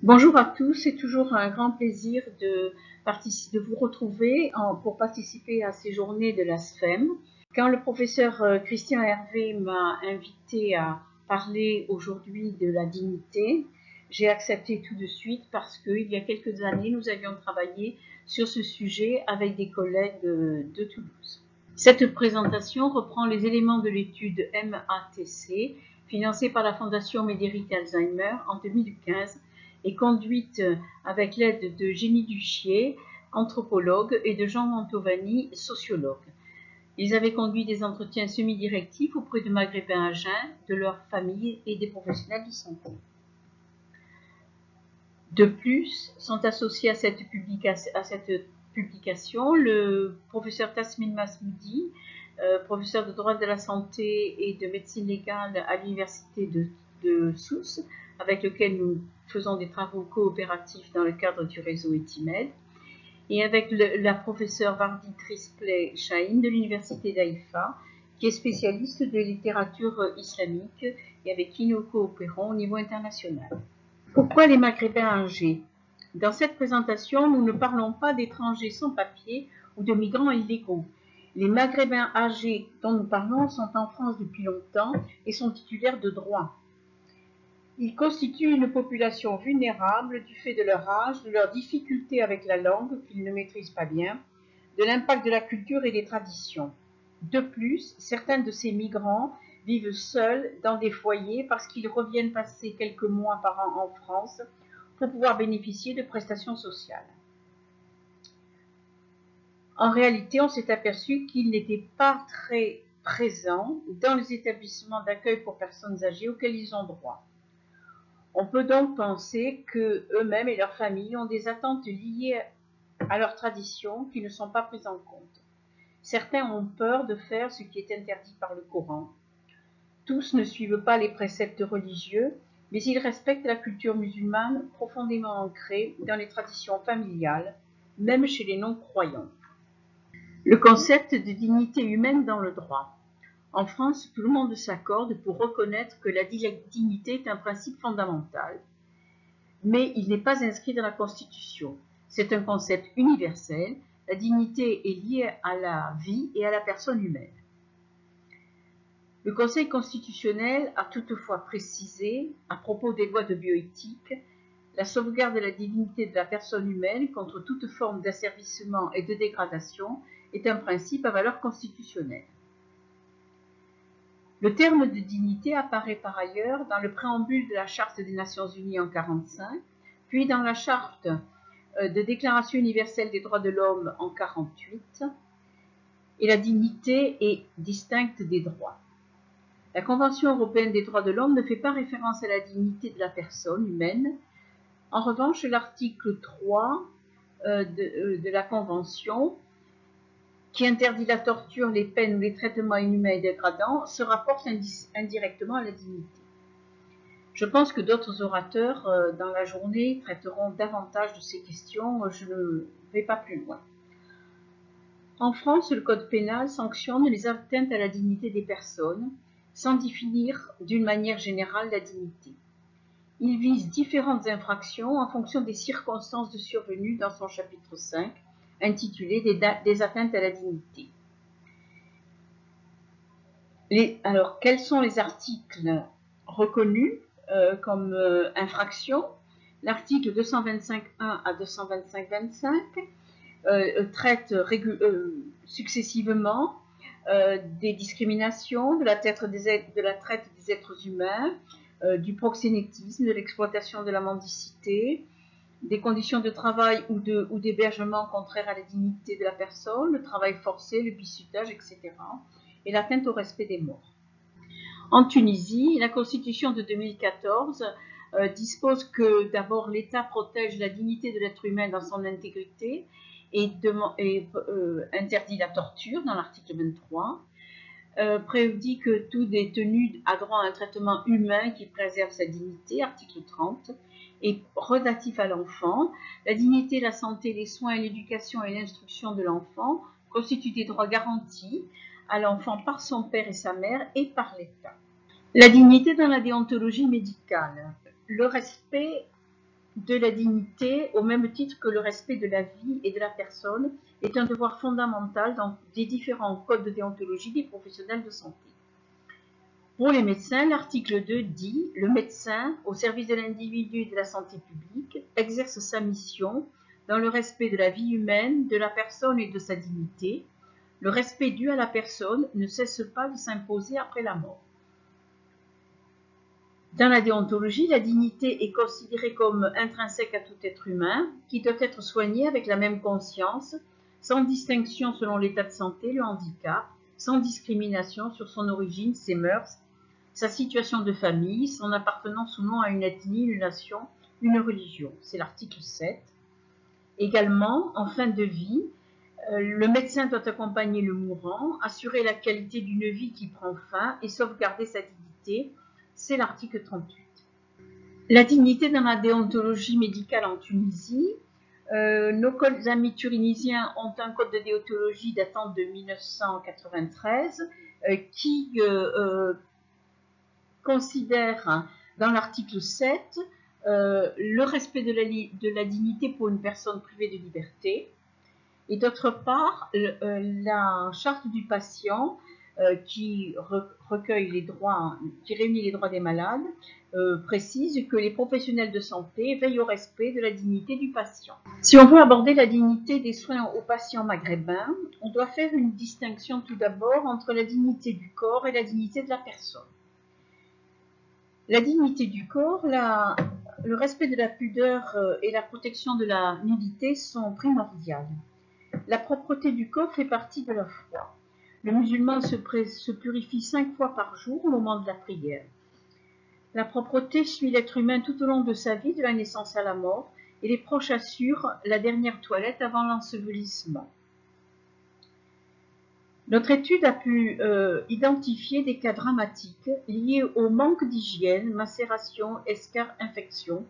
Bonjour à tous, c'est toujours un grand plaisir de vous retrouver pour participer à ces journées de la SFEM. Quand le professeur Christian Hervé m'a invité à parler aujourd'hui de la dignité, j'ai accepté tout de suite parce qu'il y a quelques années, nous avions travaillé sur ce sujet avec des collègues de Toulouse. Cette présentation reprend les éléments de l'étude MATC financée par la Fondation Médéric Alzheimer en 2015 et conduite avec l'aide de Jenny Duchier, anthropologue, et de Jean Mantovani, sociologue. Ils avaient conduit des entretiens semi-directifs auprès de Maghrébins à jeun, de leurs familles et des professionnels de santé. De plus, sont associés à cette publication le professeur Tasmin Masmoudi, professeur de droit de la santé et de médecine légale à l'université de Sousse, avec lequel nous faisons des travaux coopératifs dans le cadre du réseau Etimed, et avec la professeure Vardi Trisplay-Chahine de l'université d'Haïfa, qui est spécialiste de littérature islamique et avec qui nous coopérons au niveau international. Pourquoi les Maghrébins âgés? Dans cette présentation, nous ne parlons pas d'étrangers sans papier ou de migrants illégaux. Les Maghrébins âgés dont nous parlons sont en France depuis longtemps et sont titulaires de droits. Ils constituent une population vulnérable du fait de leur âge, de leurs difficultés avec la langue qu'ils ne maîtrisent pas bien, de l'impact de la culture et des traditions. De plus, certains de ces migrants vivent seuls dans des foyers parce qu'ils reviennent passer quelques mois par an en France pour pouvoir bénéficier de prestations sociales. En réalité, on s'est aperçu qu'ils n'étaient pas très présents dans les établissements d'accueil pour personnes âgées auxquels ils ont droit. On peut donc penser qu'eux-mêmes et leurs familles ont des attentes liées à leurs traditions qui ne sont pas prises en compte. Certains ont peur de faire ce qui est interdit par le Coran. Tous ne suivent pas les préceptes religieux, mais ils respectent la culture musulmane profondément ancrée dans les traditions familiales, même chez les non-croyants. Le concept de dignité humaine dans le droit. En France, tout le monde s'accorde pour reconnaître que la dignité est un principe fondamental, mais il n'est pas inscrit dans la Constitution. C'est un concept universel. La dignité est liée à la vie et à la personne humaine. Le Conseil constitutionnel a toutefois précisé, à propos des lois de bioéthique, la sauvegarde de la dignité de la personne humaine contre toute forme d'asservissement et de dégradation est un principe à valeur constitutionnelle. Le terme de dignité apparaît par ailleurs dans le préambule de la Charte des Nations Unies en 1945, puis dans la Charte de Déclaration universelle des droits de l'homme en 1948, et la dignité est distincte des droits. La Convention européenne des droits de l'homme ne fait pas référence à la dignité de la personne humaine. En revanche, l'article 3 de la Convention, qui interdit la torture, les peines ou les traitements inhumains et dégradants, se rapporte indirectement à la dignité. Je pense que d'autres orateurs dans la journée traiteront davantage de ces questions. Je ne vais pas plus loin. En France, le Code pénal sanctionne les atteintes à la dignité des personnes, sans définir d'une manière générale la dignité. Il vise différentes infractions en fonction des circonstances de survenue dans son chapitre 5, intitulé des atteintes à la dignité. Alors, quels sont les articles reconnus comme infractions? L'article 225.1 à 225.25 traite successivement des discriminations, de la traite des êtres humains, du proxénétisme, de l'exploitation de la mendicité, des conditions de travail ou d'hébergement contraires à la dignité de la personne, le travail forcé, le bizutage, etc., et l'atteinte au respect des morts. En Tunisie, la Constitution de 2014 dispose que d'abord l'État protège la dignité de l'être humain dans son intégrité et interdit la torture dans l'article 23, prédit que tout détenu a droit à un traitement humain qui préserve sa dignité, article 30, et relatif à l'enfant, la dignité, la santé, les soins, l'éducation et l'instruction de l'enfant constituent des droits garantis à l'enfant par son père et sa mère et par l'État. La dignité dans la déontologie médicale. Le respect de la dignité, au même titre que le respect de la vie et de la personne, est un devoir fondamental dans les différents codes de déontologie des professionnels de santé. Pour les médecins, l'article 2 dit « Le médecin, au service de l'individu et de la santé publique, exerce sa mission dans le respect de la vie humaine, de la personne et de sa dignité. Le respect dû à la personne ne cesse pas de s'imposer après la mort. » Dans la déontologie, la dignité est considérée comme intrinsèque à tout être humain, qui doit être soigné avec la même conscience, sans distinction selon l'état de santé, le handicap, sans discrimination sur son origine, ses mœurs, sa situation de famille, son appartenance ou non à une ethnie, une nation, une religion. C'est l'article 7. Également, en fin de vie, le médecin doit accompagner le mourant, assurer la qualité d'une vie qui prend fin et sauvegarder sa dignité. C'est l'article 38. La dignité dans la déontologie médicale en Tunisie. Nos amis tunisiens ont un code de déontologie datant de 1993 qui considère dans l'article 7 le respect de la dignité pour une personne privée de liberté, et d'autre part la charte du patient qui recueille les droits, qui réunit les droits des malades, précise que les professionnels de santé veillent au respect de la dignité du patient. Si on veut aborder la dignité des soins aux patients maghrébins, on doit faire une distinction tout d'abord entre la dignité du corps et la dignité de la personne. La dignité du corps, le respect de la pudeur et la protection de la nudité sont primordiales. La propreté du corps fait partie de la foi. Le musulman se purifie 5 fois par jour au moment de la prière. La propreté suit l'être humain tout au long de sa vie, de la naissance à la mort, et les proches assurent la dernière toilette avant l'ensevelissement. Notre étude a pu identifier des cas dramatiques liés au manque d'hygiène, macération, escarre, infection,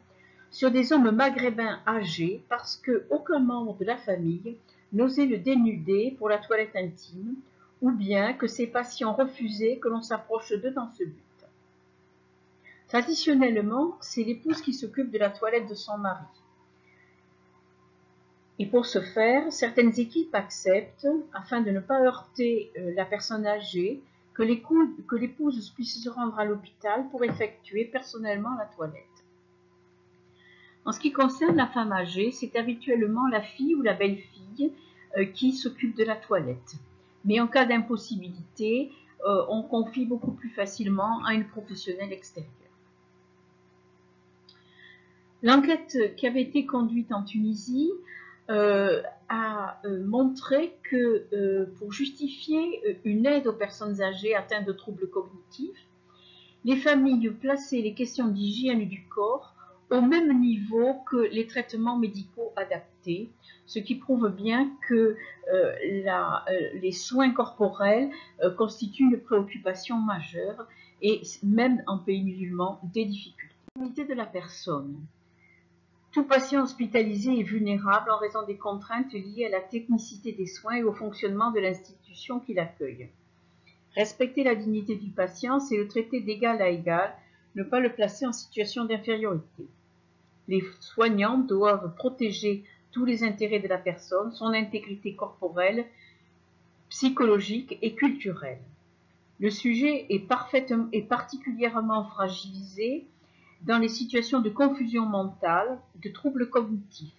sur des hommes maghrébins âgés parce qu'aucun membre de la famille n'osait le dénuder pour la toilette intime, ou bien que ces patients refusaient que l'on s'approche d'eux dans ce but. Traditionnellement, c'est l'épouse qui s'occupe de la toilette de son mari. Et pour ce faire, certaines équipes acceptent, afin de ne pas heurter la personne âgée, que l'épouse puisse se rendre à l'hôpital pour effectuer personnellement la toilette. En ce qui concerne la femme âgée, c'est habituellement la fille ou la belle-fille qui s'occupe de la toilette. Mais en cas d'impossibilité, on confie beaucoup plus facilement à une professionnelle extérieure. L'enquête qui avait été conduite en Tunisie a montré que pour justifier une aide aux personnes âgées atteintes de troubles cognitifs, les familles plaçaient les questions d'hygiène du corps au même niveau que les traitements médicaux adaptés, ce qui prouve bien que les soins corporels constituent une préoccupation majeure et même en pays musulman des difficultés. La dignité de la personne. Tout patient hospitalisé est vulnérable en raison des contraintes liées à la technicité des soins et au fonctionnement de l'institution qui l'accueille. Respecter la dignité du patient, c'est le traiter d'égal à égal, ne pas le placer en situation d'infériorité. Les soignants doivent protéger tous les intérêts de la personne, son intégrité corporelle, psychologique et culturelle. Le sujet est particulièrement fragilisé dans les situations de confusion mentale, de troubles cognitifs.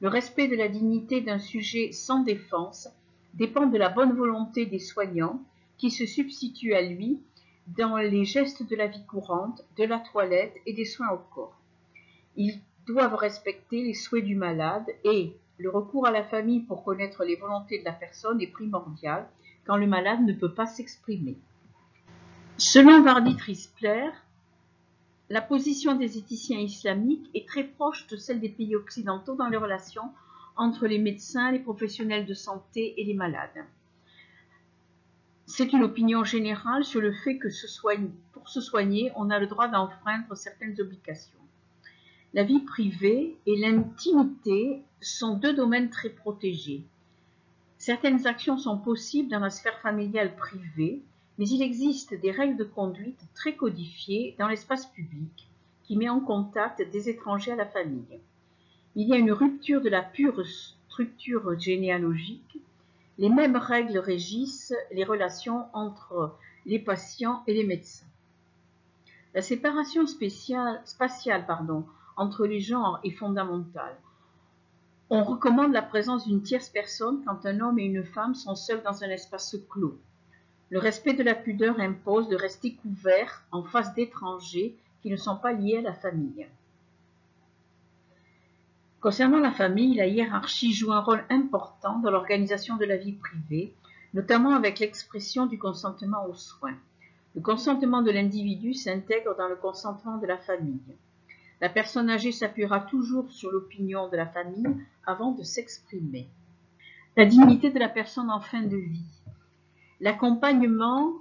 Le respect de la dignité d'un sujet sans défense dépend de la bonne volonté des soignants qui se substituent à lui dans les gestes de la vie courante, de la toilette et des soins au corps. Ils doivent respecter les souhaits du malade et le recours à la famille pour connaître les volontés de la personne est primordial quand le malade ne peut pas s'exprimer. Selon Vardit Rispler, la position des éthiciens islamiques est très proche de celle des pays occidentaux dans les relations entre les médecins, les professionnels de santé et les malades. C'est une opinion générale sur le fait que pour se soigner, on a le droit d'enfreindre certaines obligations. La vie privée et l'intimité sont deux domaines très protégés. Certaines actions sont possibles dans la sphère familiale privée, mais il existe des règles de conduite très codifiées dans l'espace public qui met en contact des étrangers à la famille. Il y a une rupture de la pure structure généalogique. Les mêmes règles régissent les relations entre les patients et les médecins. La séparation spatiale entre les genres est fondamentale. On recommande la présence d'une tierce personne quand un homme et une femme sont seuls dans un espace clos. Le respect de la pudeur impose de rester couverts en face d'étrangers qui ne sont pas liés à la famille. Concernant la famille, la hiérarchie joue un rôle important dans l'organisation de la vie privée, notamment avec l'expression du consentement aux soins. Le consentement de l'individu s'intègre dans le consentement de la famille. La personne âgée s'appuiera toujours sur l'opinion de la famille avant de s'exprimer. La dignité de la personne en fin de vie. L'accompagnement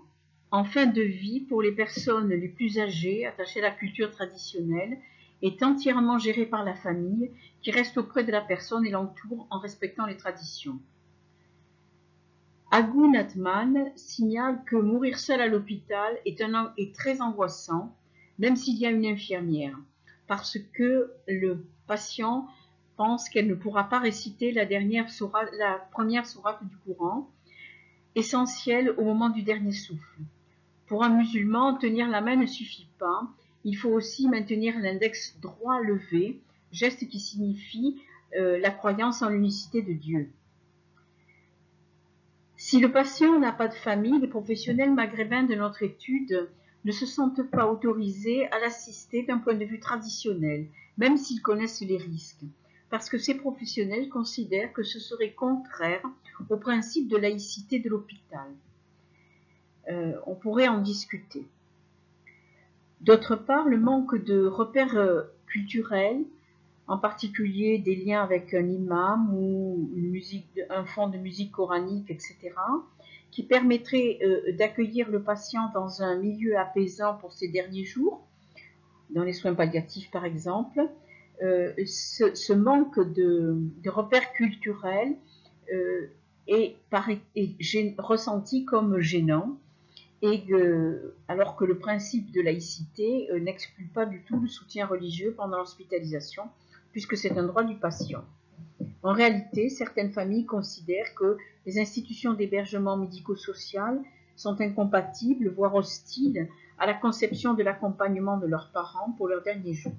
en fin de vie pour les personnes les plus âgées, attachées à la culture traditionnelle, est entièrement géré par la famille qui reste auprès de la personne et l'entoure en respectant les traditions. Agu Nathman signale que mourir seul à l'hôpital est très angoissant, même s'il y a une infirmière, parce que le patient pense qu'elle ne pourra pas réciter la première sourate du Coran, essentielle au moment du dernier souffle. Pour un musulman, tenir la main ne suffit pas, il faut aussi maintenir l'index droit levé, geste qui signifie la croyance en l'unicité de Dieu. Si le patient n'a pas de famille, les professionnels maghrébins de notre étude ne se sentent pas autorisés à l'assister d'un point de vue traditionnel, même s'ils connaissent les risques, parce que ces professionnels considèrent que ce serait contraire au principe de laïcité de l'hôpital. On pourrait en discuter. D'autre part, le manque de repères culturels, en particulier des liens avec un imam ou un fond de musique coranique, etc., qui permettrait d'accueillir le patient dans un milieu apaisant pour ses derniers jours, dans les soins palliatifs par exemple. Ce manque de repères culturels est ressenti comme gênant, alors que le principe de laïcité n'exclut pas du tout le soutien religieux pendant l'hospitalisation, puisque c'est un droit du patient. En réalité, certaines familles considèrent que les institutions d'hébergement médico-social sont incompatibles, voire hostiles, à la conception de l'accompagnement de leurs parents pour leurs derniers jours.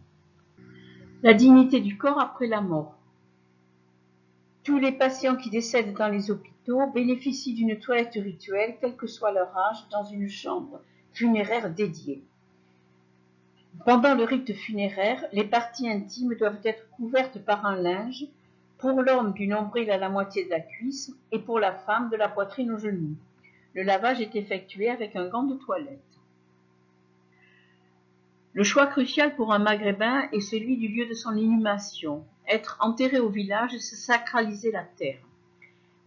La dignité du corps après la mort. Tous les patients qui décèdent dans les hôpitaux bénéficient d'une toilette rituelle, quel que soit leur âge, dans une chambre funéraire dédiée. Pendant le rite funéraire, les parties intimes doivent être couvertes par un linge, pour l'homme du nombril à la moitié de la cuisse et pour la femme de la poitrine aux genoux. Le lavage est effectué avec un gant de toilette. Le choix crucial pour un maghrébin est celui du lieu de son inhumation. Être enterré au village, c'est sacraliser la terre.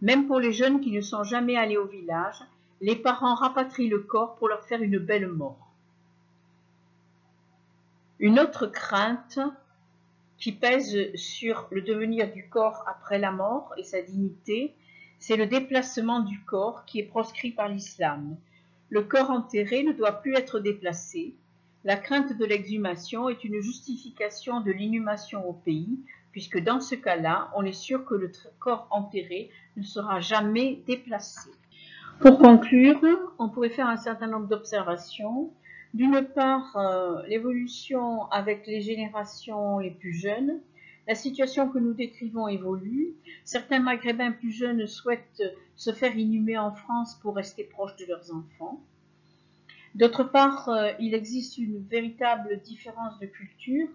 Même pour les jeunes qui ne sont jamais allés au village, les parents rapatrient le corps pour leur faire une belle mort. Une autre crainte qui pèse sur le devenir du corps après la mort et sa dignité, c'est le déplacement du corps qui est proscrit par l'islam. Le corps enterré ne doit plus être déplacé. La crainte de l'exhumation est une justification de l'inhumation au pays, puisque dans ce cas-là, on est sûr que le corps enterré ne sera jamais déplacé. Pour conclure, on pourrait faire un certain nombre d'observations. D'une part, l'évolution avec les générations les plus jeunes. La situation que nous décrivons évolue. Certains Maghrébins plus jeunes souhaitent se faire inhumer en France pour rester proches de leurs enfants. D'autre part, il existe une véritable différence de culture.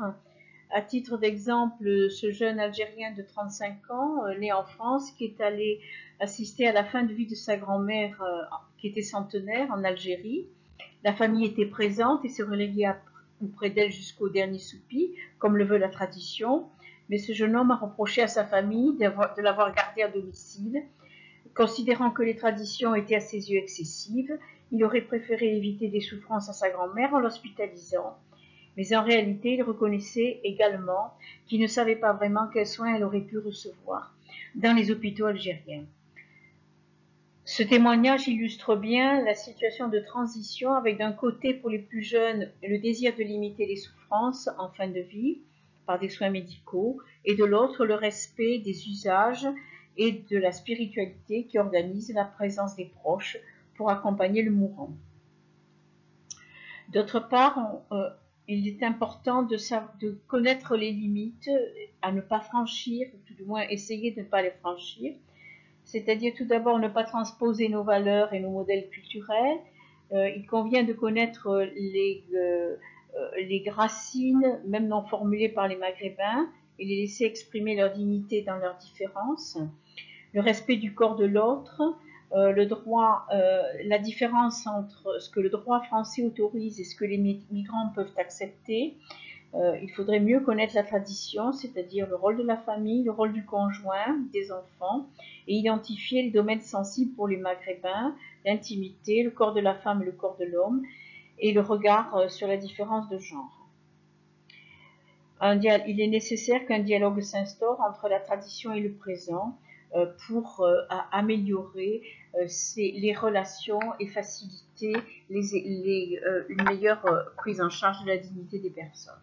À titre d'exemple, ce jeune Algérien de 35 ans, né en France, qui est allé assister à la fin de vie de sa grand-mère, qui était centenaire en Algérie. La famille était présente et se relayait auprès d'elle jusqu'au dernier soupir, comme le veut la tradition. Mais ce jeune homme a reproché à sa famille de l'avoir gardé à domicile. Considérant que les traditions étaient à ses yeux excessives, il aurait préféré éviter des souffrances à sa grand-mère en l'hospitalisant. Mais en réalité, il reconnaissait également qu'il ne savait pas vraiment quels soins elle aurait pu recevoir dans les hôpitaux algériens. Ce témoignage illustre bien la situation de transition avec d'un côté pour les plus jeunes le désir de limiter les souffrances en fin de vie par des soins médicaux et de l'autre le respect des usages et de la spiritualité qui organise la présence des proches pour accompagner le mourant. D'autre part, il est important de connaître les limites à ne pas franchir, ou tout du moins essayer de ne pas les franchir. C'est-à-dire tout d'abord ne pas transposer nos valeurs et nos modèles culturels. Il convient de connaître les racines, même non formulées par les Maghrébins, et les laisser exprimer leur dignité dans leurs différences. Le respect du corps de l'autre, la différence entre ce que le droit français autorise et ce que les migrants peuvent accepter. Il faudrait mieux connaître la tradition, c'est-à-dire le rôle de la famille, le rôle du conjoint, des enfants, et identifier les domaines sensibles pour les Maghrébins, l'intimité, le corps de la femme et le corps de l'homme, et le regard sur la différence de genre. Il est nécessaire qu'un dialogue s'instaure entre la tradition et le présent pour améliorer les relations et faciliter une meilleure prise en charge de la dignité des personnes.